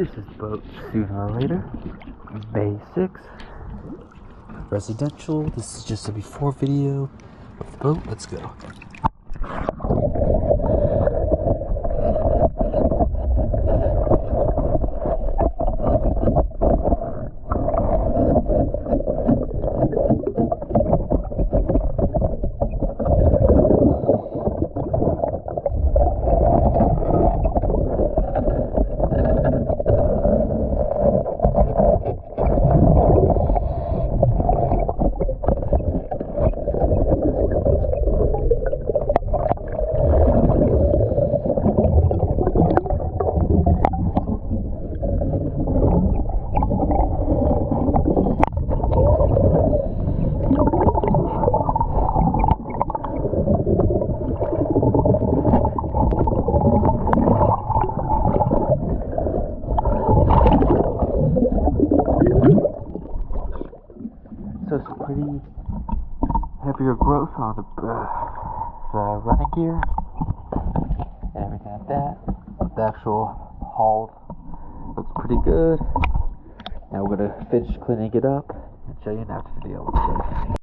This is boat sooner or later. Basics. Residential. This is just a before video of the boat. Let's go. So some pretty heavier growth on the running gear and everything like that. The actual hull looks pretty good. Now we're gonna finish cleaning it up and show you an after video.